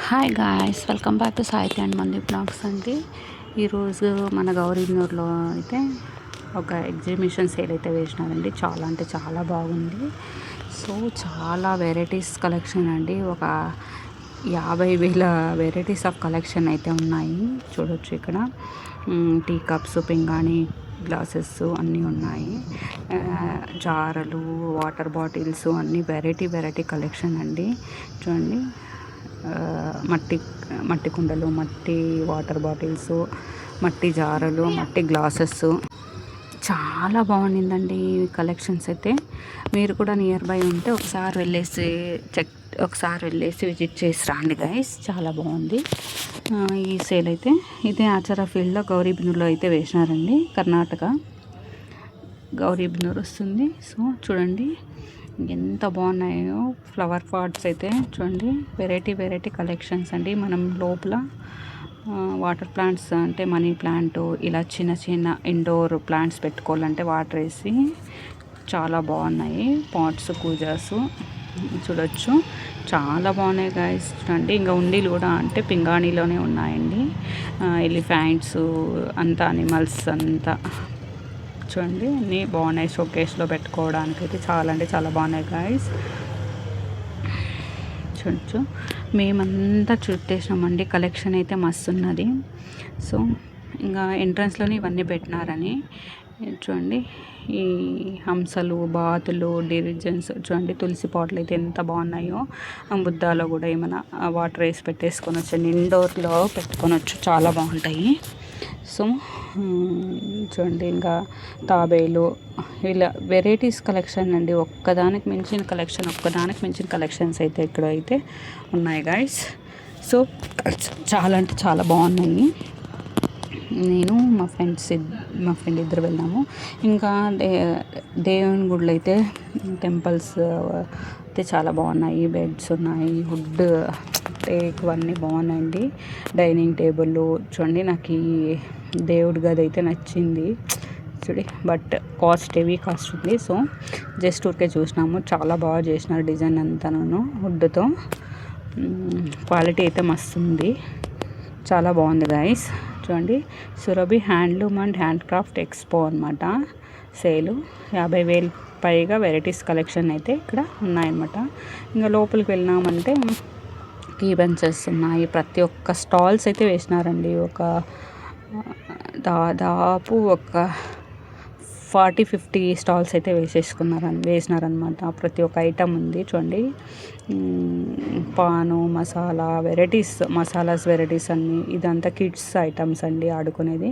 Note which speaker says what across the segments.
Speaker 1: Hi guys, welcome back to సాహిత్య and మంది blogs అండి. ఈరోజు మన గౌరీనూర్లో అయితే ఒక ఎగ్జిబిషన్ సేల్ అయితే వేసినారండి. చాలా అంటే చాలా బాగుంది. సో చాలా వెరైటీస్ కలెక్షన్ అండి. ఒక 50,000 వెరైటీస్ ఆఫ్ కలెక్షన్ అయితే ఉన్నాయి. చూడొచ్చు ఇక్కడ టీ కప్స్, పింగాణి గ్లాసెస్ అన్నీ ఉన్నాయి. జారలు, వాటర్ బాటిల్స్ అన్నీ వెరైటీ కలెక్షన్ అండి. చూడండి, మట్టి కుండలు, మట్టి వాటర్ బాటిల్స్, మట్టి జారలు, మట్టి గ్లాసెస్ చాలా బాగుండిందండి ఈ కలెక్షన్స్ అయితే. మీరు కూడా నియర్ బై ఉంటే ఒకసారి వెళ్ళేసి విజిట్ చేసి రండి గైస్. చాలా బాగుంది ఈ సేల్ అయితే. ఇదే ఆచార ఫీల్డ్లో గౌరీబినూర్లో అయితే వేసినారండి. కర్ణాటక గౌరీబినూర్ వస్తుంది. సో చూడండి ఎంత బాగున్నాయో ఫ్లవర్ పాట్స్ అయితే. చూడండి వెరైటీ కలెక్షన్స్ అండి. మనం లోపల వాటర్ ప్లాంట్స్ అంటే మనీ ప్లాంట్, ఇలా చిన్న ఇండోర్ ప్లాంట్స్ పెట్టుకోవాలంటే వాటర్ వేసి చాలా బాగున్నాయి. పాట్స్, కూజాస్ చూడొచ్చు, చాలా బాగున్నాయి గాయస్. చూడండి ఇంకా ఉండీలు కూడా అంటే పింగాణిలోనే ఉన్నాయండి. ఎలిఫెంట్స్ అంతా, అనిమల్స్ అంతా చూడండి అన్నీ బాగున్నాయి. షోకేస్లో పెట్టుకోవడానికి అయితే చాలా అంటే చాలా బాగున్నాయి గాయస్. చూడొచ్చు, మేమంతా చుట్టేసామండి. కలెక్షన్ అయితే మస్తు ఉన్నది. సో ఇంకా ఎంట్రన్స్లోనే ఇవన్నీ పెట్టినారని. చూడండి ఈ హంసలు, బాతులు, డిరిజన్స్ చూడండి. తులసి పాటలు అయితే ఎంత బాగున్నాయో. బుద్ధాలో కూడా ఏమైనా వాటర్ వేసి పెట్టేసుకొని వచ్చండి, ఇండోర్లో పెట్టుకొనొచ్చు, చాలా బాగుంటాయి. సో చూడండి ఇంకా తాబేలు, ఇలా వెరైటీస్ కలెక్షన్ అండి. ఒక్కదానికి మించిన కలెక్షన్స్ అయితే ఇక్కడ అయితే ఉన్నాయి గాయస్. సో చాలా అంటే చాలా బాగున్నాయి. నేను మా ఫ్రెండ్ ఇద్దరు వెళ్ళాము. ఇంకా దేవుని గుళ్ళు అయితే, టెంపుల్స్ అయితే చాలా బాగున్నాయి. బెడ్స్ ఉన్నాయి, వుడ్ టేక్ అన్నీ బాగున్నాయండి. డైనింగ్ టేబుల్ చూడండి, నాకు ఈ దేవుడి గది అయితే నచ్చింది చూడి. బట్ హెవీ కాస్ట్ ఉంది. సో జస్ట్ ఊరికే చూసినాము. చాలా బాగా చేసినారు డిజైన్ అంతాను వుడ్తో. క్వాలిటీ అయితే మస్తు ఉంది, చాలా బాగుంది గాయస్. చూడండి, Surabhi handloom and handcraft expo అనమాట సేలు. 50,000 పైగా వెరైటీస్ కలెక్షన్ అయితే ఇక్కడ ఉన్నాయన్నమాట. ఇంకా లోపలికి వెళ్ళినామంటే కీ బెంచెస్ ఉన్నాయి. ప్రతి ఒక్క స్టాల్స్ అయితే వేసినారండి. దాదాపు ఒక 40-50 స్టాల్స్ అయితే వేసినారనమాట. ప్రతి ఒక్క ఐటమ్ ఉంది చూడండి. పాను, మసాలాస్ వెరైటీస్ అన్నీ. ఇదంతా కిడ్స్ ఐటమ్స్ అండి, ఆడుకునేది.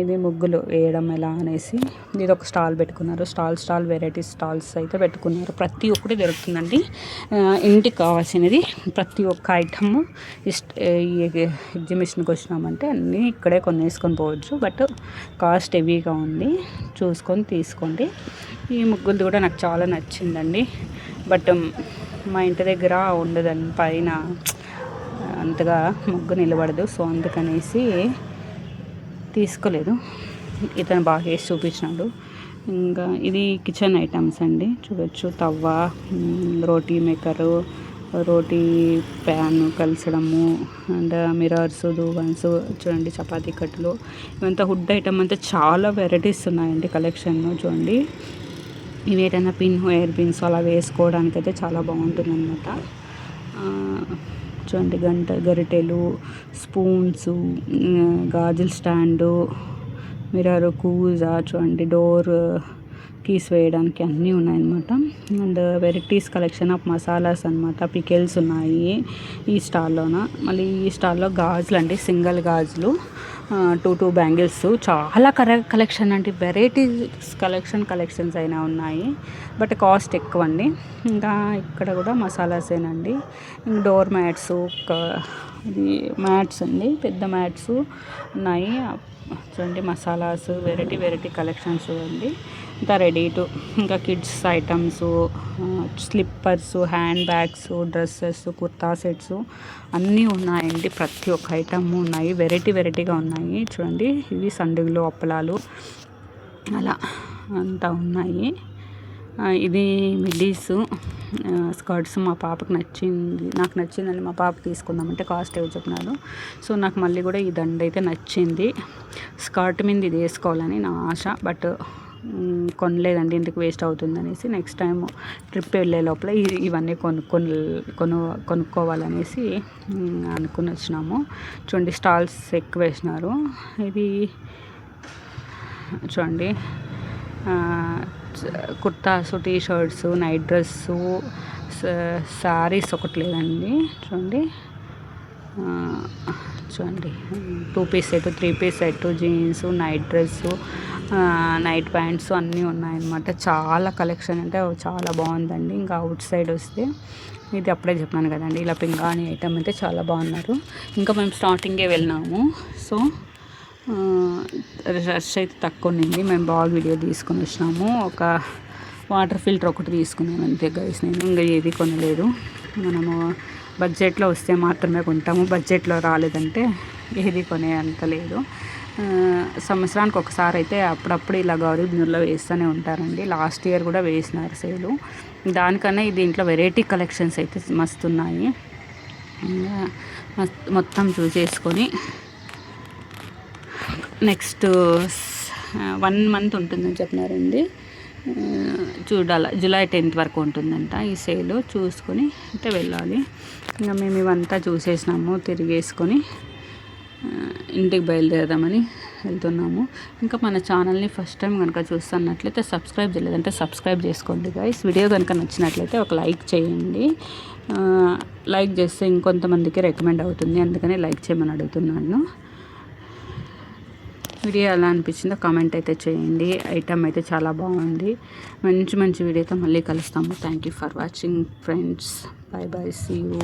Speaker 1: ఇది ముగ్గులు వేయడం ఎలా అనేసి ఇది ఒక స్టాల్ పెట్టుకున్నారు. స్టాల్ వెరైటీస్ స్టాల్స్ అయితే పెట్టుకున్నారు. ప్రతి ఒక్కటి దొరుకుతుందండి. ఇంటికి కావాల్సినది ప్రతి ఒక్క ఐటమ్ ఈ ఎగ్జిబిషన్కి వచ్చినామంటే అన్నీ ఇక్కడే కొనేసుకొని పోవచ్చు. బట్ కాస్ట్ హెవీగా ఉంది, చూసుకొని తీసుకోండి. ఈ ముగ్గులు కూడా నాకు చాలా నచ్చిందండి. బట్ మా ఇంటి దగ్గర ఉండదండి, పైన అంతగా ముగ్గు నిలబడదు. సో అందుకనేసి తీసుకోలేదు. ఇతను బాగా వేసి చూపించినాడు. ఇంకా ఇది కిచెన్ ఐటమ్స్ అండి. చూడొచ్చు, తవ్వ, రోటీ మేకరు, రోటీ ప్యాన్ కలిసడము, అండ్ మిరర్స్, దూవన్స్ చూడండి, చపాతీ కట్టలు, ఇవంతా వుడ్ ఐటమ్ అంతా చాలా వెరైటీస్ ఉన్నాయండి కలెక్షన్. చూడండి, ఇవి ఏదైనా హెయిర్ పిన్స్ అలా వేసుకోవడానికి అయితే చాలా బాగుంటుంది అనమాట. చూడండి, గరిటెలు, స్పూన్స్, గాజుల స్టాండు, మిర్రర్, కూజా, చూడండి డోర్ కీస్ వేయడానికి అన్నీ ఉన్నాయన్నమాట. And varieties collection of masalas అనమాట. పికెల్స్ ఉన్నాయి ఈ స్టాల్లోన. మళ్ళీ ఈ స్టాల్లో గాజులు అండి, సింగిల్ గాజులు, 2 బ్యాంగిల్స్, చాలా కలెక్షన్ అండి. వెరైటీస్ కలెక్షన్స్ అయినా ఉన్నాయి, బట్ కాస్ట్ ఎక్కువ అండి. ఇంకా ఇక్కడ కూడా మసాలాసేనండి. డోర్ మ్యాట్స్, ఇది మ్యాట్స్ అండి, పెద్ద మ్యాట్స్ ఉన్నాయి. చూడండి, మసాలాస్ వెరైటీ కలెక్షన్స్ చూడండి. ఇంకా ఇంకా kids items, slippers, hand bags, dresses, kurta sets అన్నీ ఉన్నాయండి. ప్రతి ఒక్క ఐటమ్ ఉన్నాయి, వెరైటీగా ఉన్నాయి. చూడండి, ఇవి సండుగులు, అప్పలాలు అలా అంతా ఉన్నాయి. ఇది మిడ్డీస్ స్కర్ట్స్ మా పాపకు నచ్చింది, నాకు నచ్చిందండి. మా పాప తీసుకుందామంటే కాస్ట్ ఏవో చెప్పినారు. సో నాకు మళ్ళీ కూడా ఈ దండ అయితే నచ్చింది. స్కర్ట్ మీద ఇది వేసుకోవాలని నా ఆశ, బట్ కొనలేదండి, ఎందుకు వేస్ట్ అవుతుందనేసి. నెక్స్ట్ టైం ట్రిప్ వెళ్ళే లోపల ఇవన్నీ కొనుక్కోవాలనేసి అనుకుని వచ్చినాము. చూడండి స్టాల్స్ ఎక్కువ వేసినారు. ఇది చూడండి kurtas, T shirts, night dress, saris ఒకటి లేదండి. చూడండి 2 piece set, 3 piece set, jeans, night dress, night pants అన్నీ ఉన్నాయన్నమాట. చాలా కలెక్షన్ అంటే చాలా బాగుందండి. ఇంకా అవుట్ సైడ్ వస్తే ఇది అప్పుడే చెప్పినాను కదండి, ఇలా పింగాణి ఐటమ్ అయితే చాలా బాగున్నారు. ఇంకా మేము స్టార్టింగే వెళ్ళినాము, సో రష్ అయితే తక్కువ ఉండింది. మేము బాగా వీడియో తీసుకొని వచ్చినాము. ఒక వాటర్ ఫిల్టర్ ఒకటి తీసుకున్నాను అంతే గైస్. నేను ఇంకా ఏది కొనలేదు. మనము బడ్జెట్లో వస్తే మాత్రమే కొంటాము, బడ్జెట్లో రాలేదంటే ఏది కొనే అంత లేదు. సంవత్సరానికి ఒకసారి అయితే అప్పుడప్పుడు ఇలా గౌరీబిదనూరులో వేస్తూనే ఉంటారండి. లాస్ట్ ఇయర్ కూడా వేసినారు సేలు. దానికన్నా దీంట్లో వెరైటీ కలెక్షన్స్ అయితే మస్తున్నాయి. మొత్తం చూసేసుకొని నెక్స్ట్ 1 మంత్ ఉంటుందని చెప్పినారండి. చూడాలి, జూలై 10th వరకు ఉంటుందంట ఈ సేల్. చూసుకొని అయితే వెళ్ళాలి. ఇంకా మేము ఇవంతా చూసేసినాము, తిరిగేసుకొని ఇంటికి బయలుదేరదామని వెళ్తున్నాము. ఇంకా మన ఛానల్ని ఫస్ట్ టైం కనుక చూస్తున్నట్లయితే సబ్స్క్రైబ్ చేయలేదంటే సబ్స్క్రైబ్ చేసుకోండి గైస్. వీడియో కనుక నచ్చినట్లయితే ఒక లైక్ చేయండి. లైక్ చేస్తే ఇంకొంతమందికి రికమెండ్ అవుతుంది, అందుకని లైక్ చేయమని అడుగుతున్నాను. వీడియో ఎలా అనిపించిందో కామెంట్ అయితే చేయండి. ఐటమ్ అయితే చాలా బాగుంది. మంచి వీడియోతో మళ్ళీ కలుస్తాము. Thank you for watching friends. Bye bye, see you.